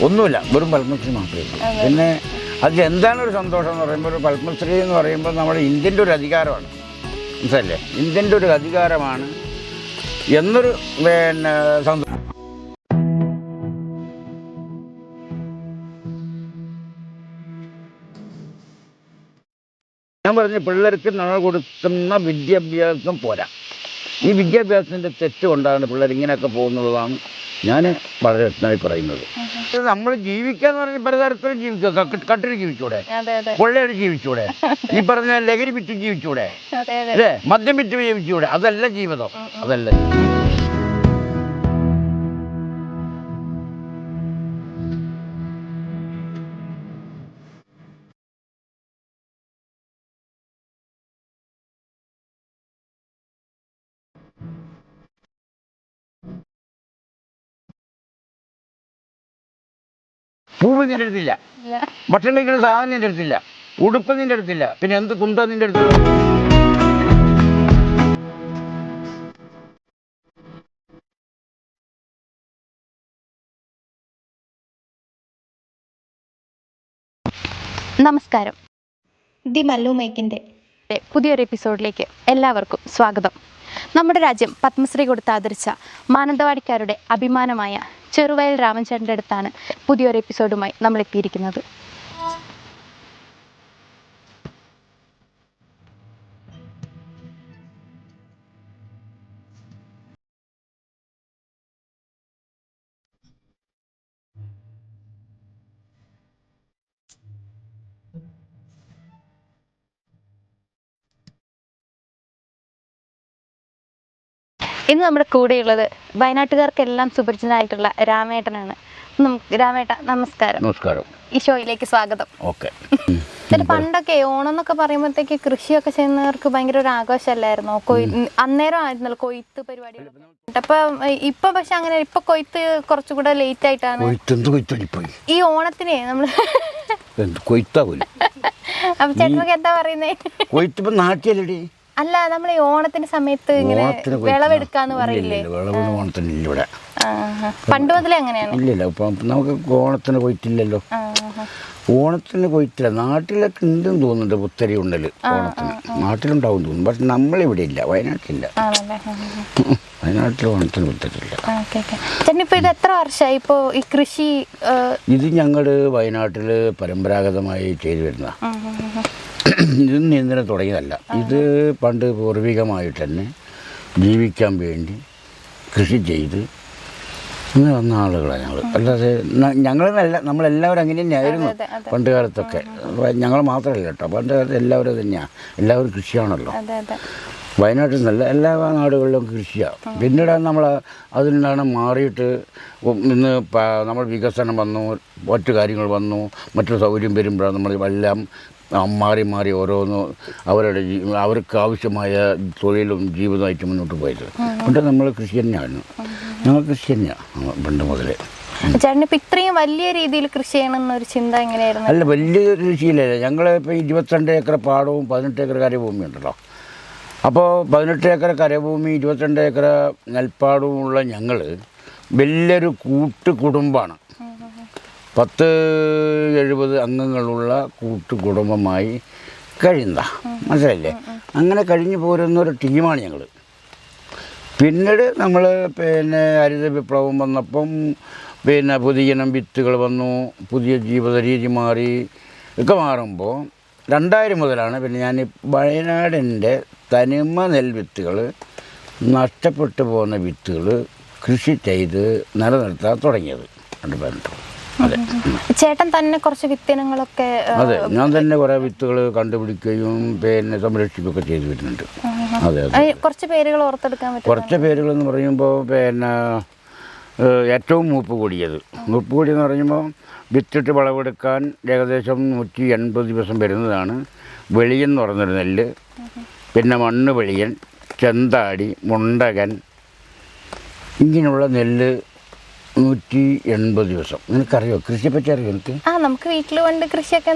ഒന്നുമില്ല, വെറും പത്മശ്രീ മാത്രമേ ഉള്ളൂ. പിന്നെ അതിലെന്താണ് ഒരു സന്തോഷം എന്ന് പറയുമ്പോൾ, ഒരു പത്മശ്രീ എന്ന് പറയുമ്പോൾ നമ്മുടെ ഇന്ത്യൻ്റെ ഒരു അധികാരമാണ്, മനസ്സിലല്ലേ? ഇന്ത്യൻ്റെ ഒരു അധികാരമാണ് എന്നൊരു സന്തോഷം. ഞാൻ പറഞ്ഞ പിള്ളേർക്ക് നമ്മൾ കൊടുക്കുന്ന വിദ്യാഭ്യാസം പോരാ. ഈ വിദ്യാഭ്യാസത്തിൻ്റെ തെറ്റ് കൊണ്ടാണ് പിള്ളേർ ഇങ്ങനെയൊക്കെ പോകുന്നതാണ് ഞാൻ വളരെ വ്യക്തമായി പറയുന്നത്. നമ്മൾ ജീവിക്കാന്ന് പറഞ്ഞാൽ പലതരത്തിലും ജീവിക്കുക. കട്ടിൽ ജീവിച്ചൂടെ, കൊള്ളയുടെ ജീവിച്ചൂടെ, ഈ പറഞ്ഞ ലഹരി വിറ്റ് ജീവിച്ചൂടെ, അല്ലേ? മദ്യം വിറ്റ് ജീവിച്ചൂടെ? അതല്ല ജീവിതം, അതല്ല. പൂവ് നിന്റെ അടുത്തില്ല, ഭക്ഷണം കഴിക്കുന്ന സാധനം നിന്റെ അടുത്തില്ല, ഉടുപ്പ് നിന്റെ അടുത്തില്ല, പിന്നെ എന്ത് കുന്ത നിന്റെ അടുത്ത്? നമസ്കാരം. ദി മല്ലു മേക്കിൻ്റെ പുതിയൊരു എപ്പിസോഡിലേക്ക് എല്ലാവർക്കും സ്വാഗതം. നമ്മുടെ രാജ്യം പത്മശ്രീ കൊടുത്ത് ആദരിച്ച മാനന്തവാടിക്കാരുടെ അഭിമാനമായ ചെറുവയൽ രാമചന്ദ്രൻ്റെ അടുത്താണ് പുതിയൊരു എപ്പിസോഡുമായി നമ്മൾ എത്തിയിരിക്കുന്നത്. ഇന്ന് നമ്മുടെ കൂടെയുള്ളത് വയനാട്ടുകാർക്കെല്ലാം സുപരിചിതനായിട്ടുള്ള രാമേട്ടനാണ്. രാമേട്ട നമസ്കാരം. നമസ്കാരം. ഈ ഷോയിലേക്ക് സ്വാഗതം. ഓക്കെ. പണ്ടൊക്കെ ഓണം എന്നൊക്കെ പറയുമ്പോഴത്തേക്ക് കൃഷിയൊക്കെ ചെയ്യുന്നവർക്ക് ഭയങ്കര ഒരു ആഘോഷമല്ലായിരുന്നോ? അന്നേരം ആയിരുന്നല്ലോ കൊയ്ത്ത് പരിപാടികൾ. അപ്പൊ ഇപ്പൊ പക്ഷെ അങ്ങനെ ഇപ്പൊ കൊയ്ത്ത് കുറച്ചുകൂടെ ലേറ്റ് ആയിട്ടാണ്. ഈ ഓണത്തിന് നമ്മള് അപ്പൊ ചേട്ടനൊക്കെ എന്താ പറയുന്നേ? കൊയ്ത്ത് നാട്ടിയല്ലേ? അല്ല, നമ്മൾ ഈ ഓണത്തിന്റെ സമയത്ത് ഇങ്ങനെ വിളവെടുക്കാന്ന് പറയില്ലേ? ഇവിടെ പണ്ട് മുതലേ അങ്ങനെയാണ്. ഇല്ലല്ലോ, നമുക്ക് ഓണത്തിന് കൊയ്ത്തില്ലല്ലോ. ഓണത്തിന് കൊയ്ത്തില്ല. നാട്ടിലൊക്കെ ഉണ്ടെന്ന് തോന്നുന്നുണ്ട്, പുത്തരി ഉണ്ടല് ഓണത്തിന് നാട്ടിലുണ്ടാവും തോന്നുന്നു. പക്ഷെ നമ്മളിവിടെ ഇല്ല, വയനാട്ടിലില്ല. വയനാട്ടിൽ ഓണത്തിന് കൊയ്ത്തിട്ടില്ല. ചേട്ടനിപ്പോ ഇത് എത്ര വർഷമായി ഇപ്പോ ഈ കൃഷി? ഇത് ഞങ്ങള് വയനാട്ടില് പരമ്പരാഗതമായി ചെയ്തു വരുന്ന, ഇത് ഇന്നലെ തുടങ്ങിയതല്ല. ഇത് പണ്ട് പൂർവികമായിട്ട് തന്നെ ജീവിക്കാൻ വേണ്ടി കൃഷി ചെയ്ത് ഇങ്ങനെ വന്ന ആളുകളാണ് ഞങ്ങൾ. അല്ലാതെ ഞങ്ങളെന്നല്ല, നമ്മളെല്ലാവരും അങ്ങനെ തന്നെയായിരുന്നു പണ്ട് കാലത്തൊക്കെ. ഞങ്ങൾ മാത്രമല്ല കേട്ടോ, പണ്ട് കാലത്ത് എല്ലാവരും തന്നെയാണ്. എല്ലാവരും കൃഷിയാണല്ലോ. വയനാട്ടിൽ നിന്നല്ല, എല്ലാ നാടുകളിലും കൃഷിയാണ്. പിന്നീട് നമ്മൾ അതിൽ നിന്നാണ് മാറിയിട്ട് ഇന്ന് നമ്മൾ വികസനം വന്നു, മറ്റു കാര്യങ്ങൾ വന്നു, മറ്റു സൗകര്യം വരുമ്പോഴാണ് നമ്മൾ എല്ലാം മാറി മാറി ഓരോന്ന് അവർക്ക് ആവശ്യമായ തൊഴിലും ജീവിതമായിട്ട് മുന്നോട്ട് പോയത്. പണ്ട് നമ്മൾ കൃഷി തന്നെയായിരുന്നു, ഞങ്ങൾ കൃഷി തന്നെയാണ് പണ്ട് മുതലേ. ചേട്ടനിപ്പോൾ ഇത്രയും വലിയ രീതിയിൽ കൃഷി ചെയ്യണമെന്നൊരു ചിന്ത എങ്ങനെയായിരുന്നു? അല്ല, വലിയ കൃഷിയില്ലല്ലോ. ഞങ്ങൾ ഇപ്പോൾ 22 ഏക്കർ പാടവും 18 ഏക്കർ കരഭൂമി ഉണ്ടല്ലോ. അപ്പോൾ 18 ഏക്കർ കരഭൂമി 22 ഏക്കർ നെൽപ്പാടവും ഉള്ള ഞങ്ങൾ വലിയൊരു കുടുംബമാണ്. 10-70 അംഗങ്ങളുള്ള കുടുംബമായി കഴിയുന്ന, മനസ്സിലായില്ലേ? അങ്ങനെ കഴിഞ്ഞു പോരുന്ന ഒരു ടീമാണ് ഞങ്ങൾ. പിന്നീട് നമ്മൾ ഹരിത വിപ്ലവം വന്നപ്പം പുതിയ വിത്തുകൾ വന്നു, പുതിയ ജീവിത രീതി മാറി ഒക്കെ മാറുമ്പോൾ 2000 മുതലാണ് ഞാൻ വയനാടിൻ്റെ തനിമ നെൽവിത്തുകൾ, നഷ്ടപ്പെട്ടു പോകുന്ന വിത്തുകൾ കൃഷി ചെയ്ത് നിലനിർത്താൻ തുടങ്ങിയത്. അതെ, ചേട്ടൻ തന്നെ കുറച്ച് വിത്തിനങ്ങളൊക്കെ? അതെ, ഞാൻ തന്നെ കുറേ വിത്തുകൾ കണ്ടുപിടിക്കുകയും സംരക്ഷിക്കുകയൊക്കെ ചെയ്തു വരുന്നുണ്ട്. അതെ അതെ. കുറച്ച് പേരുകൾ ഓർത്തെടുക്കാൻ പറ്റും? കുറച്ച് പേരുകൾ എന്ന് പറയുമ്പോൾ ഏറ്റവും മൂപ്പ് കൂടിയെന്ന് പറയുമ്പോൾ വിത്തിട്ട് വിളവെടുക്കാൻ ഏകദേശം 180 ദിവസം വരുന്നതാണ് വെളിയെന്ന് പറഞ്ഞൊരു നെല്ല്. പിന്നെ മണ്ണ് വെളിയൻ, ചെന്താടി, മുണ്ടകൻ, ഇങ്ങനെയുള്ള നെല്ല് 180 ദിവസം. നിനക്കറിയോ കൃഷിയെപ്പറ്റി? അറിയോ എനിക്ക്? നമുക്ക് വീട്ടിൽ പണ്ട് കൃഷിയൊക്കെ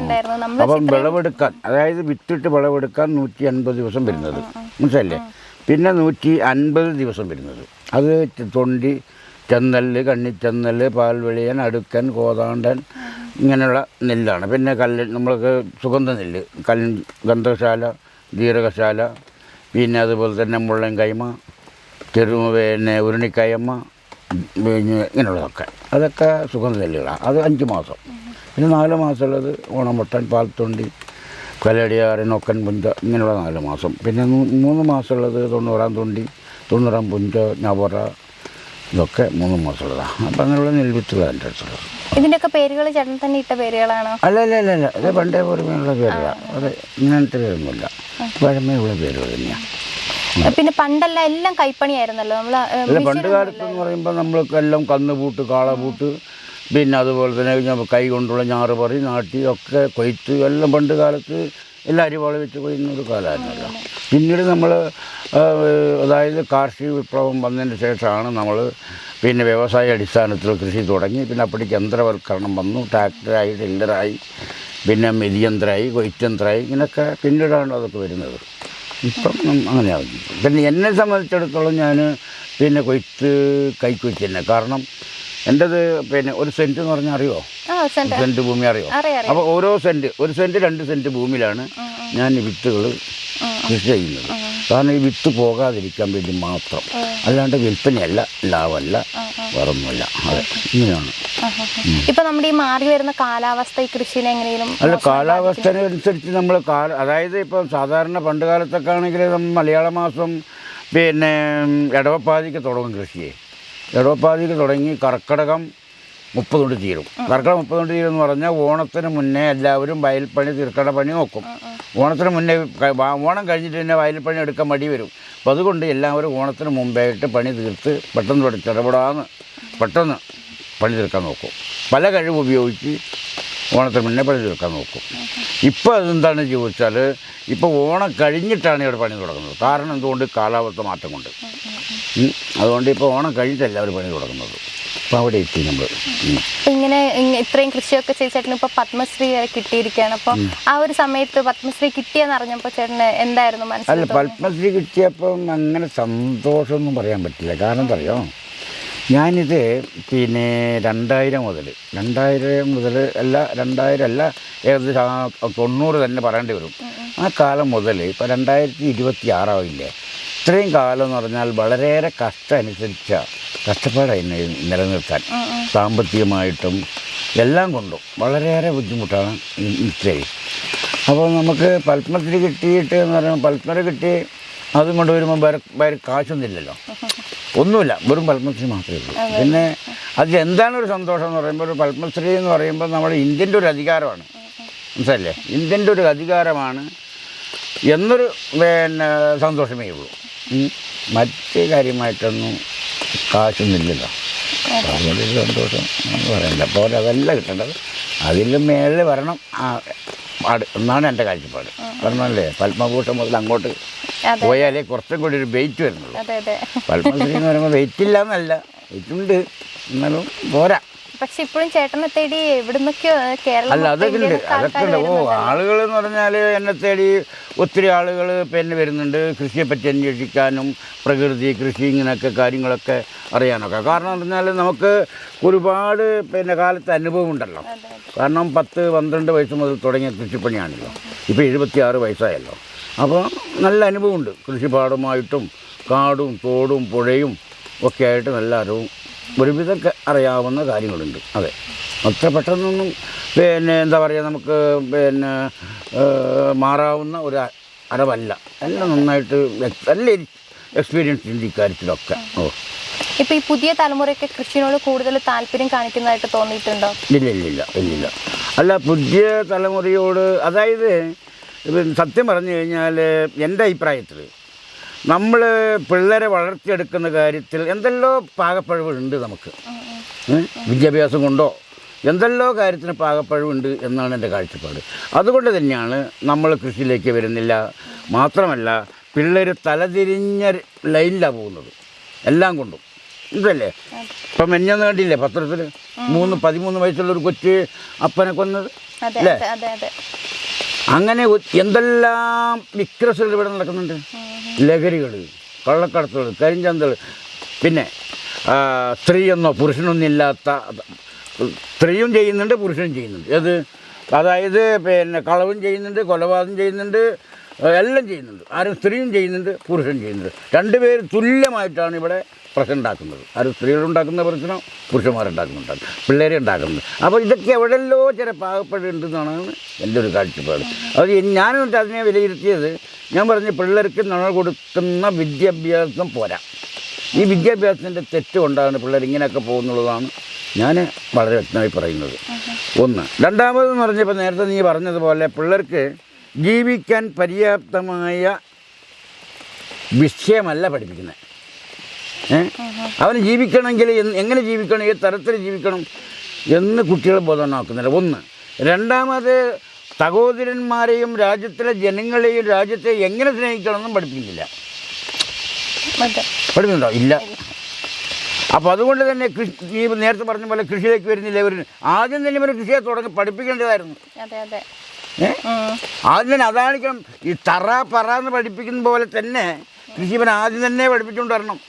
ഉണ്ടായിരുന്നു. അപ്പം വിളവെടുക്കാൻ, അതായത് വിത്തിട്ട് വിളവെടുക്കാൻ 180 ദിവസം വരുന്നത്, മനസ്സിലല്ലേ? പിന്നെ 150 ദിവസം വരുന്നത്, അത് തൊണ്ടി ചെന്നല്ല്, കണ്ണിച്ചെന്നല്, പാൽവെളിയൻ, അടുക്കൻ, കോതാണ്ടൻ ഇങ്ങനെയുള്ള നെല്ലാണ്. പിന്നെ നമ്മൾക്ക് സുഗന്ധ നെല്ല്, ഗന്ധശാല, ജീരകശാല, പിന്നെ അതുപോലെ തന്നെ മുള്ളൻ കൈമ, പിന്നെ ഉരുണിക്കയമ്മ, പിന്നെ ഇങ്ങനെയുള്ളതൊക്കെ അതൊക്കെ സുഗന്ധ നെല്ലുകളാണ്. അത് 5 മാസം. പിന്നെ 4 മാസമുള്ളത് ഓണമുട്ടൻ, പാൽത്തൊണ്ടി, കലടിയാറ്, നൊക്കൻ പുഞ്ച ഇങ്ങനെയുള്ള 4 മാസം. പിന്നെ 3 മാസമുള്ളത് 90 തൊണ്ടി, 90 പുഞ്ച, ഞവറ ഇതൊക്കെ 3 മാസമുള്ളതാണ്. അപ്പം അങ്ങനെയുള്ള നെൽവിത്തുകളാണ് എൻ്റെ അടുത്തുള്ളത്. ഇതിൻ്റെയൊക്കെ പേരുകൾ ചേട്ടൻ തന്നെ ഇട്ട പേരുകളാണോ? അല്ല ഇത് പണ്ടേ പുറമെയുള്ള പേരുകളാണ്. അത് ഇങ്ങനത്തെ പേരൊന്നുമില്ല, പഴമയുള്ള പേരുകൾ തന്നെയാണ്. പിന്നെ പണ്ടല്ല എല്ലാം കൈപ്പണിയായിരുന്നല്ലോ നമ്മൾ. പണ്ട് കാലത്ത് എന്ന് പറയുമ്പോൾ നമ്മൾക്കെല്ലാം കന്നുപൂട്ട്, കാളപൂട്ട്, പിന്നെ അതുപോലെ തന്നെ കൈ കൊണ്ടുള്ള ഞാറുപറി, നാട്ടി ഒക്കെ കൊയ്ത്ത് എല്ലാം പണ്ട് കാലത്ത് എല്ലാ അരിവാള് വെച്ച് കൊയ്യുന്ന ഒരു കാലമായിരുന്നല്ലോ. പിന്നീട് നമ്മൾ അതായത് കാർഷിക വിപ്ലവം വന്നതിന് ശേഷമാണ് നമ്മൾ പിന്നെ വ്യവസായ അടിസ്ഥാനത്തിൽ കൃഷി തുടങ്ങി. പിന്നെ അപ്പോഴേക്ക് യന്ത്രവൽക്കരണം വന്നു, ട്രാക്ടറായി, ടില്ലറായി, പിന്നെ മെതിയന്ത്രമായി, കൊയ്ത്തന്ത്രമായി, ഇങ്ങനെയൊക്കെ പിന്നീടാണ് അതൊക്കെ വരുന്നത്. ഇപ്പം അങ്ങനെയാവും. പിന്നെ എന്നെ സംബന്ധിച്ചിടത്തോളം ഞാൻ പിന്നെ കൊയ്ത്ത് കൈക്കൊയ്ത്ത് തന്നെ. കാരണം എൻ്റെത് പിന്നെ 1 സെൻറ്റ് എന്ന് പറഞ്ഞാൽ അറിയുമോ? സെൻറ്റ് ഭൂമി അറിയോ? അപ്പോൾ ഓരോ സെൻറ്റ് 1 സെൻറ്റ് 2 സെൻറ്റ് ഭൂമിയിലാണ് ഞാൻ ഈ വിത്തുകൾ കൃഷി ചെയ്യുന്നത്. കാരണം ഈ വിത്ത് പോകാതിരിക്കാൻ വേണ്ടി മാത്രം, അല്ലാണ്ട് വിൽപ്പനയല്ല, ലാഭമല്ല, വേറൊന്നുമില്ല. അതെ, ഇങ്ങനെയാണ്. ഇപ്പം നമ്മുടെ ഈ മാറി വരുന്ന കാലാവസ്ഥ ഈ കൃഷിനെ എങ്ങനെയും അല്ല, കാലാവസ്ഥനുസരിച്ച് നമ്മൾ അതായത് ഇപ്പം സാധാരണ പണ്ട് കാലത്തൊക്കെ ആണെങ്കിൽ നമ്മൾ മലയാള മാസം പിന്നെ ഇടവപ്പാതിക്ക് തുടങ്ങും കൃഷിയെ. ഇടവപ്പാതിക്ക് തുടങ്ങി കർക്കിടകം 30 കൊണ്ട് തീരും. കർക്കിടകം 30 കൊണ്ട് തീരും എന്ന് പറഞ്ഞാൽ ഓണത്തിന് മുന്നേ എല്ലാവരും വയൽപ്പണി, തീർക്കട പണി നോക്കും. ഓണത്തിന് മുന്നേ, ഓണം കഴിഞ്ഞിട്ട് തന്നെ വയൽപ്പണി എടുക്കാൻ മടി വരും. അപ്പോൾ അതുകൊണ്ട് എല്ലാവരും ഓണത്തിന് മുമ്പായിട്ട് പണി തീർത്ത് പെട്ടെന്ന് പെട്ടെന്ന് പണി തീർക്കാൻ നോക്കും. പല കഴിവ് ഉപയോഗിച്ച് ഓണത്തിന് മുന്നേ പണി തീർക്കാൻ നോക്കും. ഇപ്പോൾ അതെന്താണെന്ന് ചോദിച്ചാൽ, ഇപ്പോൾ ഓണം കഴിഞ്ഞിട്ടാണ് ഇവിടെ പണി തുടങ്ങുന്നത്. കാരണം എന്തുകൊണ്ട്? കാലാവസ്ഥ മാറ്റം കൊണ്ട്. അതുകൊണ്ട് ഇപ്പോൾ ഓണം കഴിഞ്ഞിട്ടല്ല അവർ പണി തുടങ്ങുന്നത്. അപ്പോൾ അവിടെ എത്തി നമ്മൾ. ഇങ്ങനെ ഇത്രയും കൃഷിയൊക്കെ ചെയ്ത് ചേട്ടന് ഇപ്പോൾ പത്മശ്രീ വരെ കിട്ടിയിരിക്കുകയാണ്. അപ്പോൾ ആ ഒരു സമയത്ത് പത്മശ്രീ കിട്ടിയെന്ന് അറിഞ്ഞപ്പോൾ ചേട്ടന് എന്തായിരുന്നു മനസ്സിൽ? അല്ല, പത്മശ്രീ കിട്ടിയപ്പം അങ്ങനെ സന്തോഷമൊന്നും പറയാൻ പറ്റില്ല. കാരണം എന്താ അറിയോ, ഞാനിത് പിന്നെ 2000 മുതൽ ഏകദേശം 90 തന്നെ പറയേണ്ടി വരും. ആ കാലം മുതൽ ഇപ്പോൾ 2026 ആവില്ലേ, ഇത്രയും കാലം എന്ന് പറഞ്ഞാൽ വളരെയേറെ കഷ്ടപ്പാടായി നിലനിർത്താൻ. സാമ്പത്തികമായിട്ടും എല്ലാം കൊണ്ടും വളരെയേറെ ബുദ്ധിമുട്ടാണ് ഇത്രയും. അപ്പോൾ നമുക്ക് പത്മശ്രീ കിട്ടിയിട്ട് എന്ന് പറയുമ്പോൾ, പത്മശ്രീ കിട്ടി അതും കൊണ്ട് വരുമ്പോൾ വേറെ കാശൊന്നുമില്ലല്ലോ, ഒന്നുമില്ല, വെറും പത്മശ്രീ മാത്രമേ ഉള്ളൂ. പിന്നെ അത് എന്താണ് ഒരു സന്തോഷം എന്ന് പറയുമ്പോൾ, ഒരു പത്മശ്രീ എന്ന് പറയുമ്പോൾ നമ്മുടെ ഇന്ത്യൻ്റെ ഒരു അധികാരമാണ്, മനസ്സിലല്ലേ? ഇന്ത്യൻ്റെ ഒരു അധികാരമാണ് എന്നൊരു പിന്നെ സന്തോഷമേ ഉള്ളൂ. മറ്റ് കാര്യമായിട്ടൊന്നും കാശൊന്നുമില്ലല്ലോ. അതുകൊണ്ടൊരു സന്തോഷം എന്ന് പറയണ്ട. അപ്പോൾ അതല്ല കിട്ടേണ്ടത്, അതിലും മേളിൽ വരണം എന്നാണ് എൻ്റെ കാഴ്ചപ്പാട്. പറഞ്ഞല്ലേ, പത്മഭൂഷൺ മുതൽ അങ്ങോട്ട് പോയാലേ കുറച്ചും കൂടി ഒരു വെയിറ്റ് വരുന്നുള്ളൂ. പത്മശ്രീ എന്ന് പറയുമ്പോൾ വെയിറ്റ് ഇല്ല എന്നല്ല, വെയിറ്റുണ്ട്, എന്നാലും പോരാ. പക്ഷെ ഇപ്പോഴും ചേട്ടനെ തേടി എവിടുന്നൊക്കെയോ കേരളം. അല്ല, അതൊക്കെ ഉണ്ട്. ആളുകൾ എന്ന് പറഞ്ഞാൽ എന്നെ തേടി ഒത്തിരി ആളുകൾ പിന്നെ വരുന്നുണ്ട്, കൃഷിയെപ്പറ്റി അന്വേഷിക്കാനും പ്രകൃതി കൃഷി ഇങ്ങനെയൊക്കെ കാര്യങ്ങളൊക്കെ അറിയാനൊക്കെ. കാരണം എന്ന് പറഞ്ഞാൽ നമുക്ക് ഒരുപാട് പിന്നെ കാലത്ത് അനുഭവം ഉണ്ടല്ലോ. കാരണം 10-12 വയസ്സ് മുതൽ തുടങ്ങിയ കൃഷിപ്പണിയാണല്ലോ. ഇപ്പോൾ 76 വയസ്സായല്ലോ. അപ്പോൾ നല്ല അനുഭവമുണ്ട്. കൃഷിപ്പാടമായിട്ടും കാടും തോടും പുഴയും ഒക്കെ ആയിട്ട് നല്ല അറിവും ഒരുവിധമൊക്കെ അറിയാവുന്ന കാര്യങ്ങളുണ്ട്. അതെ, അത്ര പെട്ടെന്നൊന്നും പിന്നെ എന്താ പറയുക, നമുക്ക് പിന്നെ മാറാവുന്ന ഒരു അറിവല്ല. എല്ലാം നന്നായിട്ട് നല്ല എക്സ്പീരിയൻസ് ഉണ്ട് ഇക്കാര്യത്തിലൊക്കെ. ഇപ്പോൾ ഈ പുതിയ തലമുറയ്ക്ക് കൃഷിയോട് കൂടുതൽ താല്പര്യം കാണിക്കുന്നതായിട്ട് തോന്നിയിട്ടുണ്ടോ? ഇല്ല. അല്ല, പുതിയ തലമുറയോട്, അതായത് സത്യം പറഞ്ഞു കഴിഞ്ഞാൽ എൻ്റെ അഭിപ്രായത്തിൽ നമ്മൾ പിള്ളേരെ വളർത്തിയെടുക്കുന്ന കാര്യത്തിൽ എന്തെല്ലോ പാകപ്പഴവുണ്ട് നമുക്ക്. വിദ്യാഭ്യാസം കൊണ്ടോ എന്തെല്ലോ കാര്യത്തിന് പാകപ്പഴവുണ്ട് എന്നാണ് എൻ്റെ കാഴ്ചപ്പാട്. അതുകൊണ്ട് തന്നെയാണ് നമ്മൾ കൃഷിയിലേക്ക് വരുന്നില്ല. മാത്രമല്ല, പിള്ളേർ തലതിരിഞ്ഞ ലൈനിലാണ് പോകുന്നത് എല്ലാം കൊണ്ടും. ഇതല്ലേ ഇപ്പം മെഞ്ഞന്ന് കണ്ടില്ലേ പത്രത്തിൽ, 13 വയസ്സുള്ളൊരു കൊച്ച് അപ്പനെ കൊന്നത് അല്ലേ? അങ്ങനെ എന്തെല്ലാം വിക്രസുകൾ ഇവിടെ നടക്കുന്നുണ്ട്. ലഹരികൾ, കള്ളക്കടത്തുകൾ, കരിഞ്ചന്തകൾ. പിന്നെ സ്ത്രീയെന്നോ പുരുഷനൊന്നില്ലാത്ത, സ്ത്രീയും ചെയ്യുന്നുണ്ട് പുരുഷനും ചെയ്യുന്നുണ്ട്. ഏത് അതായത് പിന്നെ കളവും ചെയ്യുന്നുണ്ട്, കൊലപാതകം ചെയ്യുന്നുണ്ട്, എല്ലാം ചെയ്യുന്നുണ്ട്. ആരും സ്ത്രീയും ചെയ്യുന്നുണ്ട് പുരുഷനും ചെയ്യുന്നുണ്ട്. രണ്ടുപേരും തുല്യമായിട്ടാണ് ഇവിടെ പ്രശ്നം ഉണ്ടാക്കുന്നത്. ആരും സ്ത്രീകളുണ്ടാക്കുന്ന പ്രശ്നം പുരുഷന്മാരുണ്ടാക്കുന്നുണ്ടാകും, പിള്ളേരെ ഉണ്ടാക്കുന്നത്. അപ്പോൾ ഇതൊക്കെ എവിടെയല്ലോ ചില പാകപ്പെടുന്നുണ്ടെന്നാണ് എൻ്റെ ഒരു കാഴ്ചപ്പാട്. അത് ഞാനും അതിനെ വിലയിരുത്തിയത്, ഞാൻ പറഞ്ഞ പിള്ളേർക്ക് നമ്മൾ കൊടുക്കുന്ന വിദ്യാഭ്യാസം പോരാ. ഈ വിദ്യാഭ്യാസത്തിൻ്റെ തെറ്റ് കൊണ്ടാണ് പിള്ളേർ ഇങ്ങനെയൊക്കെ പോകുന്നുള്ളതാണ് ഞാൻ വളരെ വ്യക്തമായി പറയുന്നത്. ഒന്ന്. രണ്ടാമതെന്ന് പറഞ്ഞപ്പോൾ നേരത്തെ നീ പറഞ്ഞതുപോലെ പിള്ളേർക്ക് ജീവിക്കാൻ പര്യാപ്തമായ വിഷയമല്ല പഠിപ്പിക്കുന്നത്. അവന് ജീവിക്കണമെങ്കിൽ എങ്ങനെ ജീവിക്കണം, ഏത് തരത്തിൽ ജീവിക്കണം എന്ന് കുട്ടികളെ ബോധവൽക്കരണമാക്കുന്നില്ല. ഒന്ന്. രണ്ടാമത് സഹോദരന്മാരെയും രാജ്യത്തിലെ ജനങ്ങളെയും രാജ്യത്തെ എങ്ങനെ സ്നേഹിക്കണമെന്നും പഠിപ്പിക്കുന്നില്ല. പഠിക്കുന്നുണ്ടോ? ഇല്ല. അപ്പോൾ അതുകൊണ്ട് തന്നെ നീ നേരത്തെ പറഞ്ഞ പോലെ കൃഷിയിലേക്ക് വരുന്നില്ല. ഇവർ ആദ്യം തന്നെ ഇവർ കൃഷിയെ തുടങ്ങി പഠിപ്പിക്കേണ്ടതായിരുന്നു. ആദ്യം തന്നെ അതാണിക്കണം. ഈ തറ പറ എന്ന് പഠിപ്പിക്കുന്ന പോലെ തന്നെ കൃഷി ഇവൻ ആദ്യം തന്നെ പഠിപ്പിച്ചുകൊണ്ട് വരണം.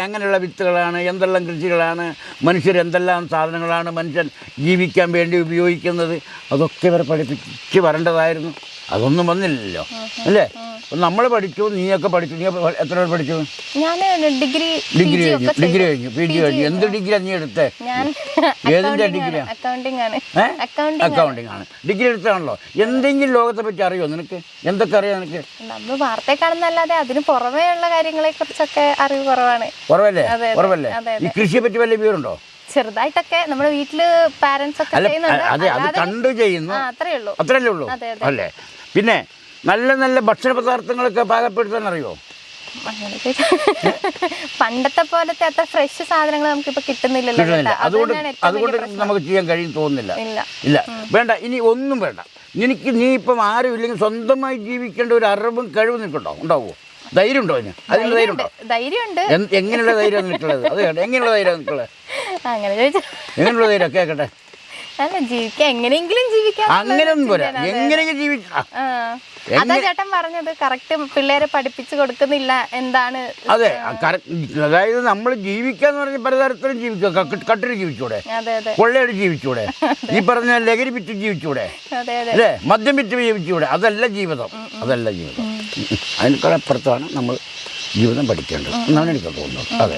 എങ്ങനെയുള്ള വിത്തുകളാണ്, എന്തെല്ലാം കൃഷികളാണ്, മനുഷ്യർ എന്തെല്ലാം സാധനങ്ങളാണ് മനുഷ്യൻ ജീവിക്കാൻ വേണ്ടി ഉപയോഗിക്കുന്നത്, അതൊക്കെ ഇവരെ പഠിപ്പിച്ച് വരേണ്ടതായിരുന്നു. അതൊന്നും വന്നില്ലല്ലോ, അല്ലേ? നമ്മൾ പഠിച്ചു, നീയൊക്കെ പഠിച്ചു. നീ എത്ര പേർ പഠിച്ചു? ഡിഗ്രി കഴിഞ്ഞു, പി ജി കഴിഞ്ഞു. എന്ത് ഡിഗ്രിയാണ് നീ എടുത്തേ? ഏതിൻ്റെ ഡിഗ്രിയാണ്? അക്കൗണ്ടിങ് ആണ്. ഡിഗ്രി എടുത്താണല്ലോ. എന്തെങ്കിലും ലോകത്തെ പറ്റി അറിയോ നിനക്ക്? എന്തൊക്കെ അറിയാം നിനക്ക്? നമ്മൾ വാർത്തയെ കാണുന്നല്ലാതെ അതിന് പുറമേ ഉള്ള കാര്യങ്ങളെ കുറിച്ചൊക്കെ അറിവ് കുറവാണ്. കുറവല്ലേ? ഈ കൃഷിയെ പറ്റി വല്ല വിവരമുണ്ടോ? ചെറുതായിട്ടൊക്കെ നമ്മുടെ വീട്ടില് പാരന്റ്സ് ഒക്കെ അതെ, അത് കണ്ടു ചെയ്യുന്നു, അത്രയല്ലേ ഉള്ളൂ, അല്ലേ? പിന്നെ നല്ല നല്ല ഭക്ഷണ പദാർത്ഥങ്ങളൊക്കെ പാകപ്പെടുത്താൻ അറിയോ? പണ്ടത്തെ പോലത്തെ അത്ര ഫ്രഷ് സാധനങ്ങൾ നമുക്കിപ്പോ കിട്ടുന്നില്ലല്ലോ. അതുകൊണ്ട് നമുക്ക് ചെയ്യാൻ കഴിയും തോന്നുന്നില്ല. ഇല്ല, വേണ്ട. ഇനി ഒന്നും വേണ്ട. നീ ഇപ്പം ആരും ഇല്ലെങ്കിൽ സ്വന്തമായി ജീവിക്കേണ്ട ഒരു അറിവും കഴിവും നിൽക്കുന്നുണ്ടോ? ഉണ്ടാവുമോ? ധൈര്യം ഉണ്ടോ? അതിനുള്ള ധൈര്യം ഉണ്ടോ? ധൈര്യമുണ്ട്. എങ്ങനെയുള്ള ധൈര്യം നിൽക്കുള്ളത്? അത് കേട്ടോ, എങ്ങനെയുള്ള ധൈര്യം നിൽക്കുള്ളത്? എങ്ങനെയുള്ള ധൈര്യം കേൾക്കട്ടെ. എങ്ങനെയെങ്കിലും ജീവിക്കാം. അങ്ങനെയൊന്നും പോരാ, എങ്ങനെയെങ്കിലും ജീവിക്കാം. അതാ ചേട്ടൻ പറഞ്ഞത് കറക്റ്റ്. പിള്ളേരെ പഠിപ്പിച്ചു കൊടുക്കുന്നില്ല എന്താണ്? അതെ, അതായത് നമ്മൾ ജീവിക്കാന്ന് പറഞ്ഞ പലതരത്തിലും ജീവിക്കുക. കട്ടിന് ജീവിച്ചൂടെ? കൊള്ളയടി ജീവിച്ചൂടെ? ഈ പറഞ്ഞ ലഹരി വിറ്റ് ജീവിച്ചൂടെ? അല്ലേ? മദ്യം വിറ്റ് ജീവിച്ചൂടെ? അതല്ല ജീവിതം. അതിനേക്കാളപ്പുറത്താണ് നമ്മൾ ജീവിതം പഠിക്കേണ്ടത് എന്നാണ് എനിക്ക് തോന്നുന്നത്. അതെ.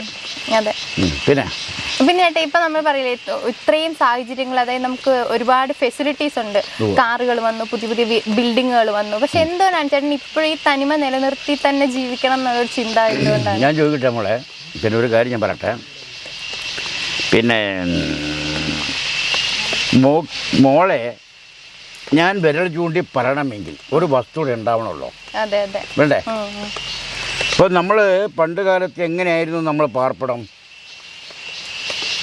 പിന്നെ ചേട്ടാ, ഇപ്പൊ നമ്മൾ പറയില്ലേ ഇത്രയും സാഹചര്യങ്ങൾ, അതായത് നമുക്ക് ഒരുപാട് ഫെസിലിറ്റീസ് ഉണ്ട്. കാറുകൾ വന്നു, പുതിയ പുതിയ ബിൽഡിങ്ങുകൾ വന്നു. പക്ഷെ എന്തുകൊണ്ടാണ് ചേട്ടൻ ഇപ്പോഴും ഈ തനിമ നിലനിർത്തി തന്നെ ജീവിക്കണം എന്നൊരു ചിന്ത എന്തുകൊണ്ടാണ്? ഞാൻ ചോദിക്കട്ടെ മോളെ, പിന്നെ ഒരു കാര്യം ഞാൻ പറയട്ടെ. പിന്നെ മോളെ ഞാൻ വിരൽ ചൂണ്ടി പറയണമെങ്കിൽ ഒരു വസ്തുത ഉണ്ടാവണമല്ലോ, വേണ്ടേ? ഇപ്പോൾ നമ്മൾ പണ്ട് കാലത്ത് എങ്ങനെയായിരുന്നു നമ്മൾ പാർപ്പിടം?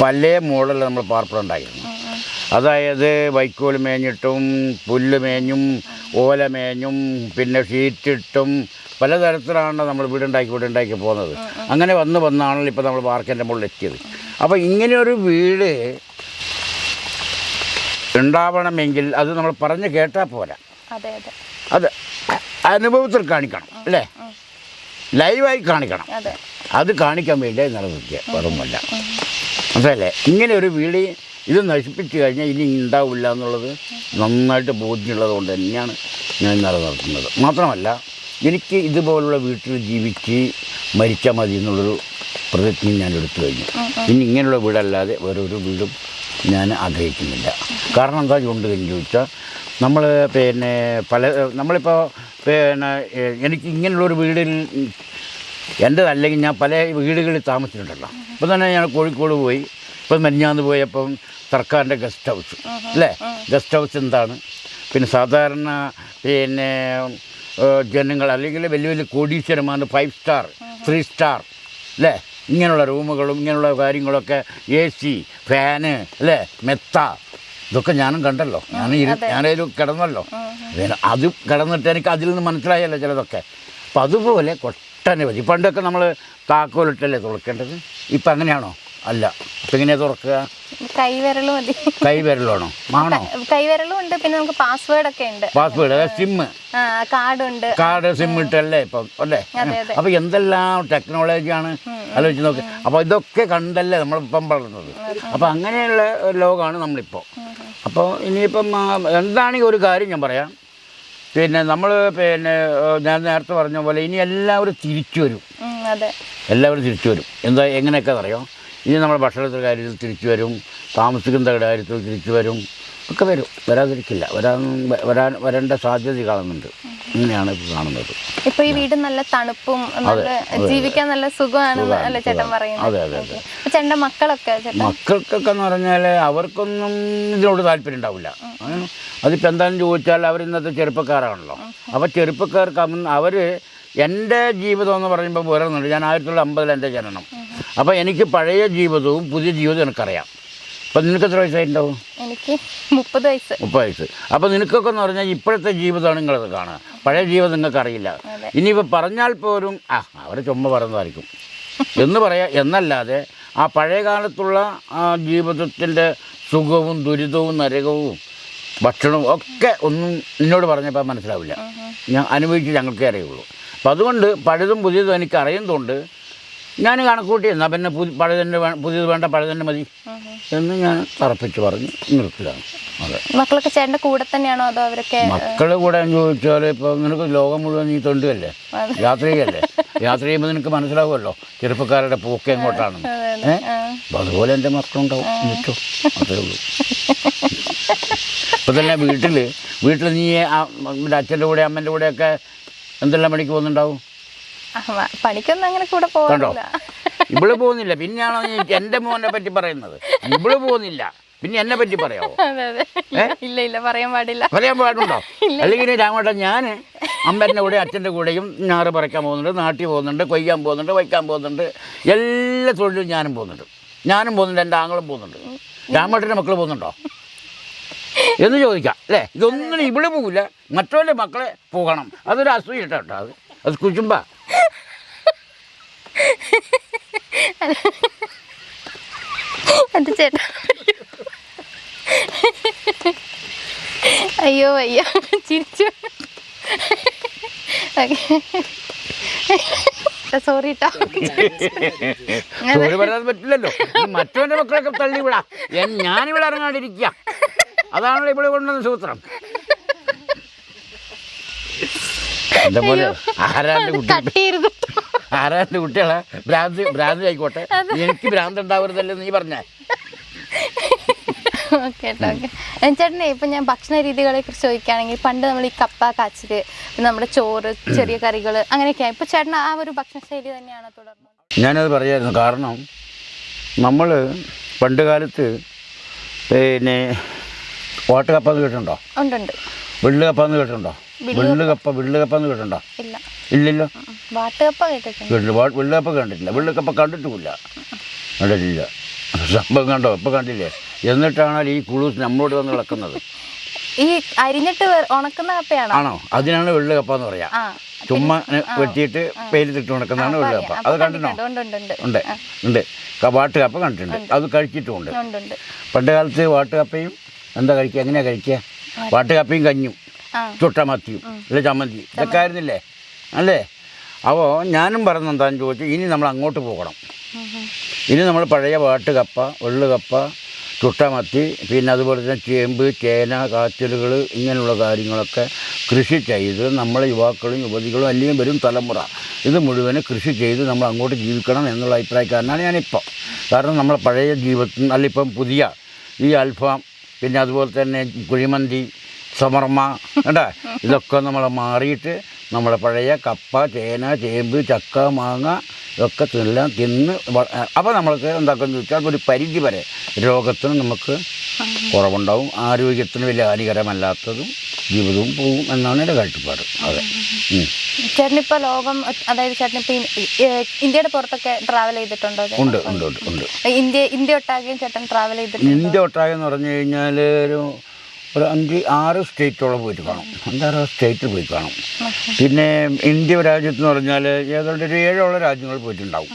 പല മോഡലിൽ നമ്മൾ പാർപ്പിടം ഉണ്ടായിരുന്നു. അതായത് വൈക്കോൽ മേഞ്ഞിട്ടും പുല്ല് മേഞ്ഞും ഓല മേഞ്ഞും പിന്നെ ഷീറ്റിട്ടും പലതരത്തിലാണ് നമ്മൾ വീടുണ്ടാക്കി പോകുന്നത്. അങ്ങനെ വന്നാണല്ലോ ഇപ്പോൾ നമ്മൾ വാർക്കേൻ്റെ മുകളിൽ എത്തിയത്. അപ്പോൾ ഇങ്ങനെയൊരു വീട് ഉണ്ടാവണമെങ്കിൽ അത് നമ്മൾ പറഞ്ഞ് കേട്ടാൽ പോരാ, അത് അനുഭവത്തിൽ കാണിക്കണം, അല്ലേ? ലൈവായി കാണിക്കണം. അത് കാണിക്കാൻ വേണ്ടി നിലനിർത്തിയ വേറൊന്നുമല്ല, അതല്ലേ? ഇങ്ങനെ ഒരു വീട് ഇത് നശിപ്പിച്ചു കഴിഞ്ഞാൽ ഇനി ഉണ്ടാവില്ല എന്നുള്ളത് നന്നായിട്ട് ബോധ്യമുള്ളത് കൊണ്ട് തന്നെയാണ് ഞാൻ നിലനിർത്തുന്നത്. മാത്രമല്ല, എനിക്ക് ഇതുപോലുള്ള വീട്ടിൽ ജീവിച്ച് മരിച്ചാൽ മതി എന്നുള്ളൊരു പ്രതിജ്ഞ ഞാൻ എടുത്തു കഴിഞ്ഞു. ഇനി ഇങ്ങനെയുള്ള വീടല്ലാതെ വേറൊരു വീടും ഞാൻ ആഗ്രഹിക്കുന്നില്ല. കാരണം എന്താ കൊണ്ട് എന്ന് ചോദിച്ചാൽ, നമ്മളിപ്പോൾ എനിക്ക് ഇങ്ങനെയുള്ളൊരു വീടിൽ എൻ്റെതല്ലെങ്കിൽ ഞാൻ പല വീടുകളിൽ താമസിച്ചിട്ടുണ്ടല്ലോ. ഇപ്പോൾ തന്നെ ഞാൻ കോഴിക്കോട് പോയി, ഇപ്പം മെഞ്ഞാന്ന് പോയപ്പം സർക്കാരിൻ്റെ ഗസ്റ്റ് ഹൗസ്, അല്ലേ? ഗസ്റ്റ് ഹൗസ് എന്താണ്? പിന്നെ സാധാരണ ജനങ്ങൾ അല്ലെങ്കിൽ വലിയ വലിയ കോടീശ്വരന്മാർ 5 സ്റ്റാർ 3 സ്റ്റാർ, അല്ലേ? ഇങ്ങനെയുള്ള റൂമുകളും ഇങ്ങനെയുള്ള കാര്യങ്ങളൊക്കെ, AC, ഫാന്, അല്ലേ? മെത്ത, ഇതൊക്കെ ഞാനും കണ്ടല്ലോ. ഞാനതിൽ കിടന്നല്ലോ. അത് കിടന്നിട്ട് എനിക്ക് അതിൽ നിന്ന് മനസ്സിലായല്ലോ ചിലതൊക്കെ. അപ്പം അതുപോലെ ഒട്ടനവധി. പണ്ടൊക്കെ നമ്മൾ താക്കോലിട്ടല്ലേ തുറക്കേണ്ടത്, ഇപ്പം അങ്ങനെയാണോ? അല്ല. അപ്പം എങ്ങനെയാണ് തുറക്കുക? കൈവിരൽ മതി. കൈവിരലാണോ? ആണോ? കൈവിരലും ഉണ്ട്, പിന്നെ നമുക്ക് പാസ്വേഡ് ഒക്കെ ഉണ്ട്. പാസ്വേഡ്, അതായത് സിമ്മ്, കാർഡ് സിം ഇട്ടല്ലേ ഇപ്പം അല്ലേ? അപ്പം എന്തെല്ലാം ടെക്നോളജിയാണ് ആലോചിച്ച് നോക്ക്. അപ്പോൾ ഇതൊക്കെ കണ്ടല്ലേ നമ്മളിപ്പം വളർന്നത്. അപ്പം അങ്ങനെയുള്ള ഒരു ലോകമാണ് നമ്മളിപ്പോൾ. അപ്പോൾ ഇനിയിപ്പം എന്താണെങ്കിൽ ഒരു കാര്യം ഞാൻ പറയാം. പിന്നെ നമ്മൾ ഞാൻ നേരത്തെ പറഞ്ഞ പോലെ ഇനി എല്ലാവരും തിരിച്ചു വരും. എല്ലാവരും തിരിച്ചു വരും. എങ്ങനെയൊക്കെ അറിയാം. ഇനി നമ്മൾ ഭക്ഷണത്തിൻ്റെ കാര്യത്തിൽ തിരിച്ചു വരും, താമസിക്കുന്ന കാര്യത്തിൽ തിരിച്ചു വരും, ഒക്കെ വരും. വരാതിരിക്കില്ല. വരേണ്ട സാധ്യത കാണുന്നുണ്ട്. ഇങ്ങനെയാണ് ഇപ്പോൾ കാണുന്നത്. ഇപ്പോൾ ഈ വീട് നല്ല തണുപ്പും ജീവിക്കാൻ നല്ല സുഖമാണ് അല്ലേ ചേട്ടൻ പറയുന്നത്? അതെ അതെ അതെ. ചേട്ടൻ്റെ മക്കൾക്കൊക്കെ എന്ന് പറഞ്ഞാൽ അവർക്കൊന്നും ഇതിനോട് താല്പര്യം ഉണ്ടാവില്ല. അതിപ്പോൾ എന്താണെന്ന് ചോദിച്ചാൽ അവർ ഇന്നത്തെ ചെറുപ്പക്കാരാണല്ലോ. അപ്പോൾ ചെറുപ്പക്കാർക്ക് അവർ എൻ്റെ ജീവിതം എന്ന് പറയുമ്പോൾ വേറൊന്നുണ്ട്. ഞാൻ 1950 എൻ്റെ ജനനം. അപ്പോൾ എനിക്ക് പഴയ ജീവിതവും പുതിയ ജീവിതവും എനിക്കറിയാം. അപ്പം നിനക്ക് എത്ര വയസ്സായിട്ടുണ്ടാവും? എനിക്ക് 30 വയസ്സ്. 30 വയസ്സ്. അപ്പോൾ നിനക്കൊക്കെ എന്ന് പറഞ്ഞാൽ ഇപ്പോഴത്തെ ജീവിതമാണ് നിങ്ങളത് കാണുക. പഴയ ജീവിതം നിങ്ങൾക്ക് അറിയില്ല. ഇനിയിപ്പോൾ പറഞ്ഞാൽ പോലും അവർ ചുമ്മാ പറയുന്നതായിരിക്കും എന്ന് പറയാം. എന്നല്ലാതെ ആ പഴയ കാലത്തുള്ള ആ ജീവിതത്തിൻ്റെ സുഖവും ദുരിതവും നരകവും ഭക്ഷണവും ഒക്കെ ഒന്നും നിന്നോട് പറഞ്ഞപ്പോൾ മനസ്സിലാവില്ല. ഞാൻ അനുഭവിച്ച് ഞങ്ങൾക്കേ അറിയുള്ളൂ. അപ്പം അതുകൊണ്ട് പഴയതും പുതിയതും എനിക്ക് അറിയുന്നതുകൊണ്ട് ഞാൻ കണക്കൂട്ടി എന്നാൽ പിന്നെ പുതിയത് വേണ്ട പഴയതന്നെ മതി എന്ന് ഞാൻ തറപ്പിച്ച് പറഞ്ഞ് നിർത്തുകയാണ്. അതെ. മക്കളൊക്കെ ചേട്ടൻ്റെ കൂടെ തന്നെയാണോ അതോ അവരൊക്കെ? മക്കളുടെ കൂടെ എന്ന് ചോദിച്ചാൽ ഇപ്പോൾ നിനക്ക് ലോകം മുഴുവൻ നീ തൊണ്ടുകല്ലേ, യാത്ര ചെയ്യല്ലേ. യാത്ര ചെയ്യുമ്പോൾ നിനക്ക് മനസ്സിലാവുമല്ലോ ചെറുപ്പക്കാരുടെ പോക്ക് എങ്ങോട്ടാണെന്ന്. അപ്പം അതുപോലെ എൻ്റെ മക്കളുണ്ടാവും. നിൽക്കും, അത്രേ ഉള്ളൂ. ഇപ്പം തന്നെ വീട്ടിൽ നീ അച്ഛൻ്റെ കൂടെ അമ്മേൻ്റെ കൂടെയൊക്കെ എന്തെല്ലാം പണിക്ക് പോകുന്നുണ്ടാവും? പണിക്കൊന്നും അങ്ങനെ കൂടെ പോകണ്ടോ? ഇവള് പോകുന്നില്ല, പിന്നെയാണോ നീ എൻ്റെ മോനെ പറ്റി പറയുന്നത്? ഇവള് പോകുന്നില്ല, പിന്നെ എന്നെ പറ്റി പറയാമോ? ഇല്ല, പറയാൻ പാടുണ്ടോ? അല്ലെങ്കിൽ രാമേട്ടൻ ഞാൻ അമ്മേൻ്റെ കൂടെ അച്ഛൻ്റെ കൂടെയും ഞാറ് പറിക്കാൻ പോകുന്നുണ്ട്, നാട്ടിൽ പോകുന്നുണ്ട്, കൊയ്യാൻ പോകുന്നുണ്ട്, വയ്ക്കാൻ പോകുന്നുണ്ട്, എല്ലാ തൊഴിലും ഞാനും പോകുന്നുണ്ട്, എൻ്റെ ആങ്ങളും പോകുന്നുണ്ട്. രാമേട്ടൻ്റെ മക്കൾ പോകുന്നുണ്ടോ എന്ന് ചോദിക്കാം അല്ലേ? ഇതൊന്നും ഇവിടെ പോകില്ല, മറ്റവരുടെ മക്കളെ പോകണം. അതൊരു അസൂയ കേട്ടോ. അത് കുശുമ്പ. ചേട്ടാ അയ്യോ ചിരിച്ചു. സോറി സോറി പറയാൻ പറ്റില്ലല്ലോ. മറ്റവന്റെ മക്കളൊക്കെ തള്ളിവിടാ, ഞാനിവിടെ ഇറങ്ങാണ്ടിരിക്കുക. അതാണല്ലോ ഇവിടെ കൊണ്ടുവന്ന സൂത്രം. എന്താ പോലെ ആരാൻ്റെ കുട്ടികളെ ഭ്രാന്തി ആയിക്കോട്ടെ, എനിക്ക് ഭ്രാന്ത് ഉണ്ടാവരുതല്ലേ നീ പറഞ്ഞേ. ചേട്ടനെ ഇപ്പം ഞാൻ ഭക്ഷണ രീതികളെ കുറിച്ച് ചോദിക്കുകയാണെങ്കിൽ പണ്ട് നമ്മൾ ഈ കപ്പ കാച്ചില്, നമ്മുടെ ചോറ്, ചെറിയ കറികൾ അങ്ങനെയൊക്കെയാണ്. ഇപ്പം ചേട്ടൻ ആ ഒരു ഭക്ഷണശൈലി തന്നെയാണ് തുടർന്നത്? ഞാനത് പറയായിരുന്നു. കാരണം നമ്മൾ പണ്ട് കാലത്ത് പിന്നെ ഓട്ടുകപ്പെന്ന് കേട്ടിട്ടുണ്ടോ? ഉണ്ട്. വെള്ളുകപ്പെന്ന് കേട്ടിട്ടുണ്ടോ? വെള്ളുകപ്പെന്ന് കേട്ടിട്ടുണ്ടോ? ഇല്ലല്ലോ. വെള്ളുകപ്പ കണ്ടിട്ടില്ല. വെള്ളുകപ്പ കണ്ടിട്ടുമില്ല. സംഭവം കണ്ടോ? ഇപ്പം കണ്ടില്ലേ? എന്നിട്ടാണ് ഈ കുളൂസ് നമ്മളോട് വന്ന് കിടക്കുന്നത്. ഈ അരിഞ്ഞിട്ട് ഉണക്കുന്ന കപ്പയാണോ? ആണോ? അതിനാണ് വെള്ളുകപ്പ എന്ന് പറയാം. ചുമ്മാ വെട്ടിയിട്ട് പേരിട്ടിട്ട് ഉണക്കുന്നതാണ് വെള്ളുകപ്പ. അത് കണ്ടിട്ടുണ്ടോ? ഉണ്ട്. വാട്ടുകപ്പ കണ്ടിട്ടുണ്ട്, അത് കഴിച്ചിട്ടുമുണ്ട്. പണ്ട് കാലത്ത് വാട്ടുകപ്പയും എന്താ കഴിക്കുക, എങ്ങനെയാണ് കഴിക്കുക? വാട്ടുകപ്പയും കഞ്ഞും ചുട്ടമത്തിയും അല്ലെ ചമ്മന്തി ഇതൊക്കെ ആയിരുന്നില്ലേ അല്ലേ? അപ്പോൾ ഞാനും പറഞ്ഞ എന്താണെന്ന് ചോദിച്ചു, ഇനി നമ്മൾ അങ്ങോട്ട് പോകണം. ഇനി നമ്മൾ പഴയ വാട്ടുകപ്പ, വെള്ളുകപ്പ, ചുട്ടമത്തി, പിന്നെ അതുപോലെ തന്നെ ചേമ്പ്, ചേന, കാച്ചിലുകൾ ഇങ്ങനെയുള്ള കാര്യങ്ങളൊക്കെ കൃഷി ചെയ്ത് നമ്മളെ യുവാക്കളും യുവതികളും അല്ലെങ്കിൽ വരും തലമുറ ഇത് മുഴുവനും കൃഷി ചെയ്ത് നമ്മൾ അങ്ങോട്ട് ജീവിക്കണം എന്നുള്ള അഭിപ്രായക്കാരനാണ് ഞാനിപ്പോൾ. കാരണം നമ്മളെ പഴയ ജീവിതത്തിൽ അല്ലിപ്പം പുതിയ ഈ അൽഫാം, പിന്നെ അതുപോലെ തന്നെ കുഴിമന്തി, സമർമ്മ കേട്ടോ, ഇതൊക്കെ നമ്മൾ മാറിയിട്ട് നമ്മളെ പഴയ കപ്പ, ചേന, ചേമ്പ്, ചക്ക, മാങ്ങ ഇതൊക്കെ എല്ലാം തിന്ന് അപ്പോൾ നമ്മൾക്ക് എന്താക്കുമെന്ന് ചോദിച്ചാൽ ഒരു പരിധി വരെ രോഗത്തിന് നമുക്ക് കുറവുണ്ടാവും, ആരോഗ്യത്തിന് വലിയ ഹാനികരമല്ലാത്തതും ജീവിതവും പോകും എന്നാണ് എൻ്റെ കാഴ്ചപ്പാട്. അതെ. ചേട്ടനിപ്പോൾ ലോകം, അതായത് ചേട്ടനിപ്പോൾ ഇന്ത്യയുടെ പുറത്തൊക്കെ ട്രാവൽ ചെയ്തിട്ടുണ്ടോ? ഉണ്ട്. ഇന്ത്യ ഒട്ടാകെയും ചേട്ടൻ ട്രാവൽ ചെയ്തിട്ടുണ്ട്? ഇന്ത്യ ഒട്ടാകെ എന്ന് പറഞ്ഞു കഴിഞ്ഞാൽ ഒരു 5-6 സ്റ്റേറ്റോളം പോയിട്ട് കാണും. 5-6 സ്റ്റേറ്റിൽ പോയി കാണും. പിന്നെ ഇന്ത്യ രാജ്യത്തെന്ന് പറഞ്ഞാൽ ഏതാണ്ട് ഒരു 7 രാജ്യങ്ങൾ പോയിട്ടുണ്ടാവും.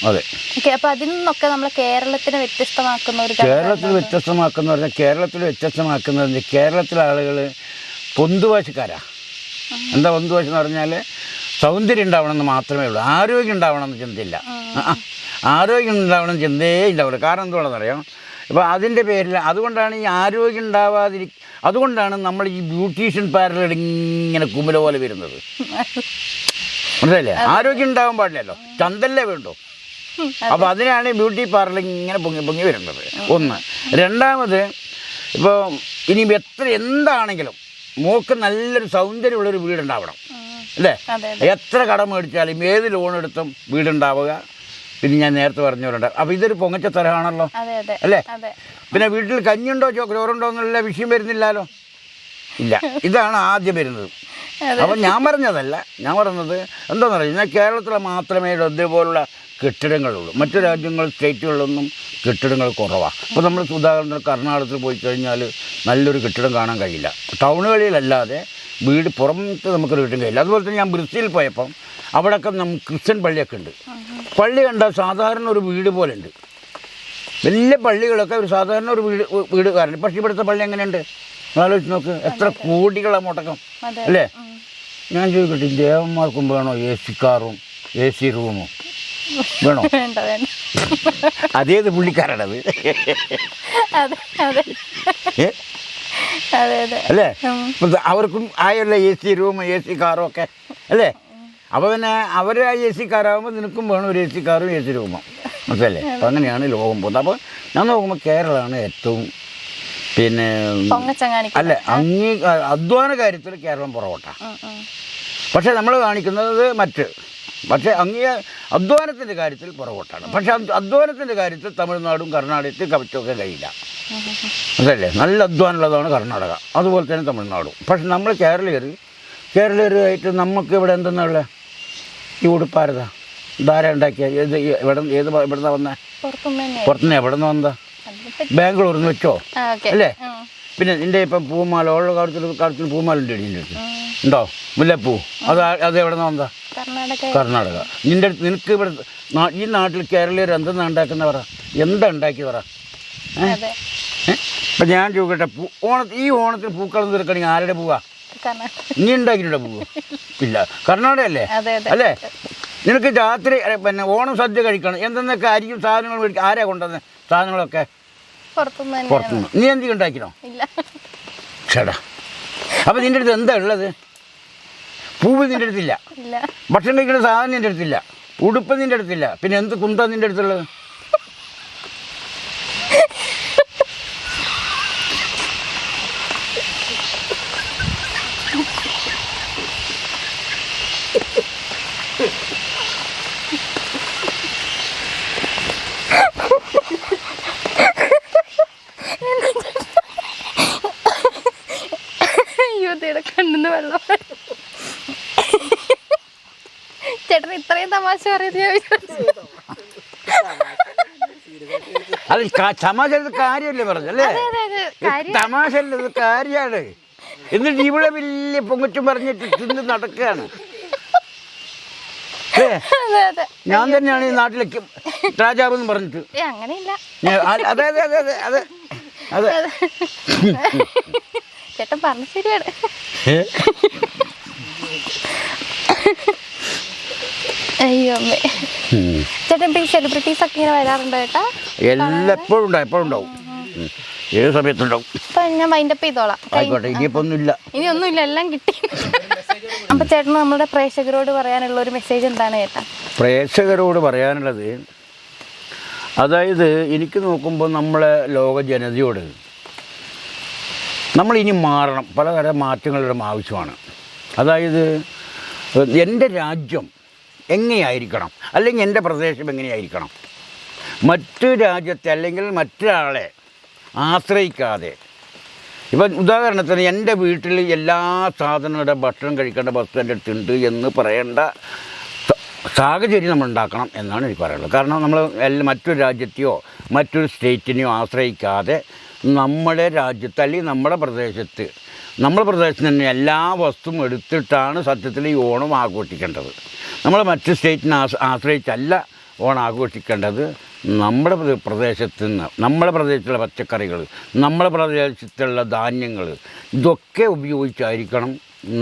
അതെ. ഓക്കെ, അപ്പോൾ അതിൽ നിന്നൊക്കെ നമ്മൾ കേരളത്തിനെ വ്യത്യസ്തമാക്കുന്ന ഒരു കേരളത്തിൽ വ്യത്യസ്തമാക്കുന്ന പറഞ്ഞാൽ കേരളത്തിലെ ആളുകൾ പൊന്തുവാശക്കാരാ. എന്താ പൊന്തുവാശം എന്ന് പറഞ്ഞാൽ സൗന്ദര്യം ഉണ്ടാവണമെന്ന് മാത്രമേ ഉള്ളൂ, ആരോഗ്യം ഉണ്ടാവണമെന്ന് ചിന്തയില്ല. ആരോഗ്യം ഉണ്ടാവണമെന്ന് ചിന്തയേ ഉണ്ടാവില്ല. കാരണം എന്തുകൊണ്ടാണെന്നറിയാം? ഇപ്പോൾ അതിൻ്റെ പേരിൽ അതുകൊണ്ടാണ് ഈ ആരോഗ്യം അതുകൊണ്ടാണ് നമ്മൾ ഈ ബ്യൂട്ടീഷ്യൻ പാർലർ ഇങ്ങനെ കുമില പോലെ വരുന്നത്. മനസ്സിലല്ലേ? ആരോഗ്യം ഉണ്ടാവാൻ പാടില്ലല്ലോ, ചന്തല്ലേ വേണ്ടോ. അപ്പോൾ അതിനാണ് ബ്യൂട്ടി പാർലർ ഇങ്ങനെ പൊങ്ങി വരുന്നത്. ഒന്ന്. രണ്ടാമത്, ഇപ്പോൾ ഇനി എന്താണെങ്കിലും മോക്ക് നല്ലൊരു സൗന്ദര്യമുള്ളൊരു വീടുണ്ടാവണം അല്ലേ? എത്ര കടം മേടിച്ചാലും ഏത് ലോൺ എടുത്തും വീടുണ്ടാവുക. പിന്നെ ഞാൻ നേരത്തെ പറഞ്ഞവരുണ്ട്. അപ്പോൾ ഇതൊരു പൊങ്ങച്ച തരമാണല്ലോ അല്ലേ? പിന്നെ വീട്ടിൽ കഞ്ഞിയുണ്ടോ ചോറുണ്ടോ എന്നുള്ള വിഷയം വരുന്നില്ലല്ലോ. ഇല്ല, ഇതാണ് ആദ്യം വരുന്നത്. അപ്പം ഞാൻ പറഞ്ഞത് എന്താണെന്ന് പറഞ്ഞാൽ കേരളത്തിൽ മാത്രമേ ഇതേപോലുള്ള കെട്ടിടങ്ങളുള്ളൂ. മറ്റു സ്റ്റേറ്റുകളിലൊന്നും കെട്ടിടങ്ങൾ കുറവാണ്. അപ്പോൾ നമ്മൾ ഉദാഹരണത്തിന് കർണാടകത്തിൽ പോയി കഴിഞ്ഞാൽ നല്ലൊരു കെട്ടിടം കാണാൻ കഴിയില്ല. ടൗണുകളിലല്ലാതെ വീട് പുറത്ത് നമുക്കൊരു കെട്ടിടം കഴിയില്ല. അതുപോലെ തന്നെ ഞാൻ ബ്രസീലിൽ പോയപ്പം അവിടെയൊക്കെ ക്രിസ്ത്യൻ പള്ളിയൊക്കെ ഉണ്ട്. പള്ളി കണ്ടാൽ സാധാരണ ഒരു വീട് പോലെ ഉണ്ട്. വലിയ പള്ളികളൊക്കെ ഒരു സാധാരണ ഒരു വീട് കാരണം. പക്ഷേ ഇവിടുത്തെ പള്ളി എങ്ങനെയുണ്ട് ആലോചിച്ച് നോക്ക്. എത്ര കോടികളാണ് മുടക്കം അല്ലേ? ഞാൻ ചോദിക്കട്ടെ, ദേവന്മാർക്കും വേണോ AC കാറും AC റൂമും വേണോ? അതേത് പുള്ളിക്കാരാണത് അല്ലേ? അവർക്കും ആയല്ലേ AC റൂം AC കാറും ഒക്കെ അല്ലേ? അപ്പോൾ പിന്നെ അവർ AC കാറാകുമ്പോൾ നിനക്കും വേണം ഒരു AC കാറും AC റൂമും. മനസ്സിലല്ലേ? അപ്പോൾ അങ്ങനെയാണ് ലോകം പോകുന്നത്. അപ്പോൾ ഞാൻ നോക്കുമ്പോൾ കേരളമാണ് ഏറ്റവും പിന്നെ അല്ല അധ്വാന കാര്യത്തിൽ കേരളം പുറകോട്ടാണ്. പക്ഷേ നമ്മൾ കാണിക്കുന്നത് പക്ഷേ അധ്വാനത്തിൻ്റെ കാര്യത്തിൽ പുറകോട്ടാണ്. പക്ഷേ അധ്വാനത്തിൻ്റെ കാര്യത്തിൽ തമിഴ്നാടും കർണാടകത്തിൽ കവച്ചൊക്കെ കഴിയില്ല. അതല്ലേ? നല്ല അധ്വാനമുള്ളതാണ് കർണാടക, അതുപോലെ തന്നെ തമിഴ്നാടും. പക്ഷെ നമ്മൾ കേരളീയരായിട്ട് നമുക്ക് ഇവിടെ എന്തെന്നുള്ള ഈ ഉടുപ്പാരത ധാര ഉണ്ടാക്കിയ എവിടുന്ന വന്നേ? പുറത്തുനിന്ന് എവിടെ നിന്ന് വന്നതാ? ബാംഗ്ലൂരിൽ നിന്ന് വെച്ചോ അല്ലേ? പിന്നെ നിൻ്റെ ഇപ്പം പൂമാല ഉള്ള കാലത്തിൽ പൂമാല ഉണ്ട് ഉണ്ടോ? മുല്ലപ്പൂ അത് എവിടെ നിന്ന് വന്നതാ? കർണാടക. നിനക്ക് ഇവിടെ ഈ നാട്ടിൽ കേരളീയർ എന്തെന്നാ ഉണ്ടാക്കുന്നവരാ? എന്താ ഉണ്ടാക്കി പറ? ഇപ്പം ഞാൻ ചോദിക്കട്ടെ, ഈ ഓണത്തിന് പൂക്കളം തീർക്കണമെങ്കിൽ ആരുടെ പൂവാ? നീ ഉണ്ടാക്കിയിട്ടുണ്ടോ പൂവ്? ഇല്ല. കർണാടക അല്ലേ? നിനക്ക് രാത്രി പിന്നെ ഓണം സദ്യ കഴിക്കണം എന്തെന്നൊക്കെ അരിയും സാധനങ്ങൾ മേടിക്കും. ആരാ കൊണ്ടുവന്നത് സാധനങ്ങളൊക്കെ? പുറത്തുനിന്ന്. നീ എന്തെങ്കിലും ഉണ്ടാക്കിനോ? ചേട്ടാ, അപ്പം നിൻ്റെ അടുത്ത് എന്താ ഉള്ളത്? പൂവ് നിൻ്റെ അടുത്തില്ല, ഭക്ഷണം കഴിക്കുന്ന സാധനം നിൻ്റെ അടുത്തില്ല, ഉടുപ്പ് നിൻ്റെ അടുത്തില്ല, പിന്നെ എന്ത് കുന്താ നിൻ്റെ അടുത്തുള്ളത്? കണ്ണിന്ന് വെള്ളം. ചേട്ടൻ ഇത്രയും തമാശ പറയുന്നത് അത് തമാശ കാര്യമല്ലേ പറഞ്ഞല്ലേ? തമാശ അല്ലത് കാര്യമാണ്. എന്നിട്ട് ഇവിടെ വലിയ പൊങ്ങച്ചും പറഞ്ഞിട്ട് തിന്ന് നടക്കുകയാണ്. ഞാൻ തന്നെയാണ് ഈ നാട്ടിലേക്ക് രാജാവ് എന്ന് പറഞ്ഞിട്ട്. അങ്ങനെയില്ല. അതെ അതെ അതെ അതെ അതെ അതെ ചേട്ടൻ പറഞ്ഞ ശരിയാണ്. അയ്യോ അമ്മേ. ചേട്ടൻ ഈ സെലിബ്രിറ്റീസ് ഒക്കെ ഇങ്ങനെ വരാറുണ്ടോ ചേട്ടാ? എപ്പോഴും ഉണ്ടാവും, ഏത് സമയത്തുണ്ടാവും. അപ്പൊ ഞാൻ വൈൻഡപ്പ് ചെയ്തോളാം. ആയിക്കോട്ടെ, ഇനി ഒന്നുമില്ല, എല്ലാം കിട്ടി. അപ്പൊ ചേട്ടന് നമ്മുടെ പ്രേക്ഷകരോട് പറയാനുള്ള ഒരു മെസ്സേജ് എന്താണ് ചേട്ടാ? പ്രേക്ഷകരോട് പറയാനുള്ളത്, അതായത് എനിക്ക് നോക്കുമ്പോൾ നമ്മളെ ലോക ജനതയോട് നമ്മളിനി മാറണം. പലതരം മാറ്റങ്ങളുടെ ആവശ്യമാണ്. അതായത് എൻ്റെ രാജ്യം എങ്ങനെയായിരിക്കണം, അല്ലെങ്കിൽ എൻ്റെ പ്രദേശം എങ്ങനെയായിരിക്കണം, മറ്റു രാജ്യത്തെ അല്ലെങ്കിൽ മറ്റൊരാളെ ആശ്രയിക്കാതെ. ഇപ്പം ഉദാഹരണത്തിന് എൻ്റെ വീട്ടിൽ എല്ലാ സാധനങ്ങളുടെ ഭക്ഷണം കഴിക്കേണ്ട വസ്തു എൻ്റെ അടുത്തുണ്ട് എന്ന് പറയേണ്ട സാഹചര്യം നമ്മൾ ഉണ്ടാക്കണം എന്നാണ് എനിക്ക് പറയാനുള്ളത്. കാരണം നമ്മൾ മറ്റൊരു രാജ്യത്തെയോ മറ്റൊരു സ്റ്റേറ്റിനെയോ ആശ്രയിക്കാതെ നമ്മുടെ രാജ്യത്ത് അല്ലെങ്കിൽ നമ്മുടെ പ്രദേശത്ത് തന്നെ എല്ലാ വസ്തുവും എടുത്തിട്ടാണ് സത്യത്തിൽ ഈ ഓണം ആഘോഷിക്കേണ്ടത്. നമ്മൾ മറ്റ് സ്റ്റേറ്റിനെ ആശ്രയിച്ചല്ല ഓണം ആഘോഷിക്കേണ്ടത് നമ്മുടെ പ്രദേശത്ത് നിന്ന്, നമ്മുടെ പ്രദേശത്തുള്ള പച്ചക്കറികൾ, നമ്മുടെ പ്രദേശത്തുള്ള ധാന്യങ്ങൾ, ഇതൊക്കെ ഉപയോഗിച്ചായിരിക്കണം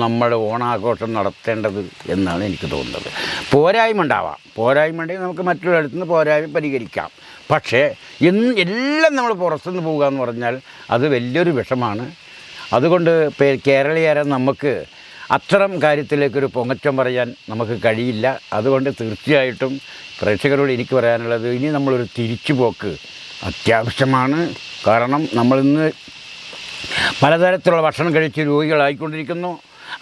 നമ്മുടെ ഓണാഘോഷം നടത്തേണ്ടത് എന്നാണ് എനിക്ക് തോന്നുന്നത്. പോരായ്മ ഉണ്ടാവാം, പോരായ്മ ഉണ്ടെങ്കിൽ നമുക്ക് മറ്റുള്ളിടത്തു നിന്ന് പോരായ്മ പരിഹരിക്കാം. പക്ഷേ എല്ലാം നമ്മൾ പുറത്തുനിന്ന് പോകുക എന്ന് പറഞ്ഞാൽ അത് വലിയൊരു വിഷമാണ്. അതുകൊണ്ട് കേരളീയരെ നമുക്ക് അത്തരം കാര്യത്തിലേക്കൊരു പൊങ്ങച്ചം പറയാൻ നമുക്ക് കഴിയില്ല. അതുകൊണ്ട് തീർച്ചയായിട്ടും പ്രേക്ഷകരോട് എനിക്ക് പറയാനുള്ളത്, ഇനി നമ്മളൊരു തിരിച്ചുപോക്ക് അത്യാവശ്യമാണ്. കാരണം നമ്മളിന്ന് പലതരത്തിലുള്ള ഭക്ഷണം കഴിച്ച് രോഗികളായിക്കൊണ്ടിരിക്കുന്നു.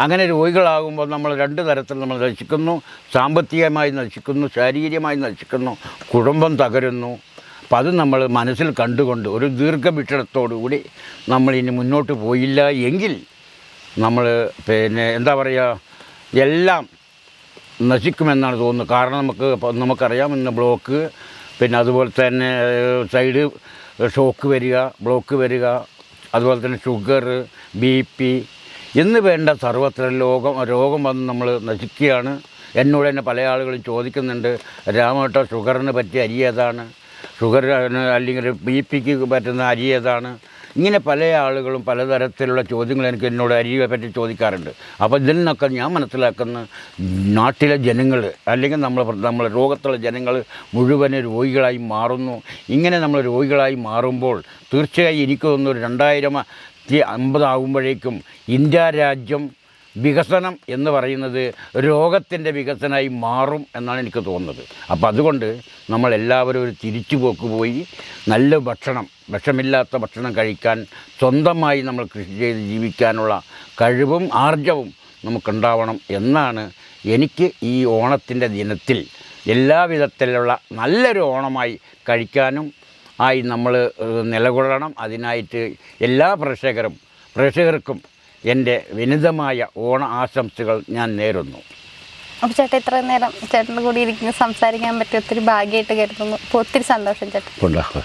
അങ്ങനെ രോഗികളാകുമ്പോൾ നമ്മൾ രണ്ട് തരത്തിൽ നമ്മൾ നശിക്കുന്നു. സാമ്പത്തികമായി നശിക്കുന്നു, ശാരീരികമായി നശിക്കുന്നു, കുടുംബം തകരുന്നു. അപ്പം അത് നമ്മൾ മനസ്സിൽ കണ്ടുകൊണ്ട് ഒരു ദീർഘവീക്ഷണത്തോടുകൂടി നമ്മളിനി മുന്നോട്ട് പോയില്ല എങ്കിൽ നമ്മൾ എന്താ പറയുക, എല്ലാം നശിക്കുമെന്നാണ് തോന്നുന്നത്. കാരണം നമുക്കറിയാം ഇന്ന് ബ്ലോക്ക്, പിന്നെ അതുപോലെ തന്നെ സൈഡ് ഷോക്ക് വരിക, ബ്ലോക്ക് വരിക, അതുപോലെ തന്നെ ഷുഗർ, BP എന്ന് വേണ്ട സർവ്വത്ര രോഗം വന്ന് നമ്മൾ നശിക്കുകയാണ്. എന്നോട് തന്നെ പല ആളുകളും ചോദിക്കുന്നുണ്ട്, രാമേട്ട ഷുഗറിന് പറ്റിയ അരി ഏതാണ്, ഷുഗറിന് അല്ലെങ്കിൽ BP പറ്റുന്ന അരി ഏതാണ്? ഇങ്ങനെ പല ആളുകളും പലതരത്തിലുള്ള ചോദ്യങ്ങൾ എന്നോട് അരിയെ പറ്റി ചോദിക്കാറുണ്ട്. അപ്പോൾ ഇതിൽ നിന്നൊക്കെ ഞാൻ മനസ്സിലാക്കുന്ന, നാട്ടിലെ ജനങ്ങൾ അല്ലെങ്കിൽ നമ്മൾ രോഗത്തുള്ള ജനങ്ങൾ മുഴുവൻ രോഗികളായി മാറുന്നു. ഇങ്ങനെ നമ്മൾ രോഗികളായി മാറുമ്പോൾ തീർച്ചയായും എനിക്ക് തോന്നുന്നു 2050 ആകുമ്പോഴേക്കും ഇന്ത്യ രാജ്യം വികസനം എന്ന് പറയുന്നത് രോഗത്തിൻ്റെ വികസനമായി മാറും എന്നാണ് എനിക്ക് തോന്നുന്നത്. അപ്പോൾ അതുകൊണ്ട് നമ്മളെല്ലാവരും ഒരു തിരിച്ചുപോക്ക് പോയി നല്ല ഭക്ഷണം, വിഷമില്ലാത്ത ഭക്ഷണം കഴിക്കാൻ, സ്വന്തമായി നമ്മൾ കൃഷി ചെയ്ത് ജീവിക്കാനുള്ള കഴിവും ആർജവും നമുക്കുണ്ടാവണം എന്നാണ് എനിക്ക് ഈ ഓണത്തിൻ്റെ ദിനത്തിൽ എല്ലാവിധത്തിലുള്ള നല്ലൊരു ഓണമായി കഴിക്കാനും ആയി നമ്മൾ നിലകൊള്ളണം. അതിനായിട്ട് എല്ലാ പ്രേക്ഷകർക്കും എൻ്റെ വിനീതമായ ഓണ ആശംസകൾ ഞാൻ നേരുന്നു. അപ്പോൾ ചേട്ടാ ഇത്ര നേരം ചേട്ടൻ്റെ കൂടി സംസാരിക്കാൻ പറ്റിയ ഒത്തിരി ഭാഗ്യമായിട്ട് കരുതുന്നു. അപ്പോൾ ഒത്തിരി സന്തോഷം ചേട്ടാ.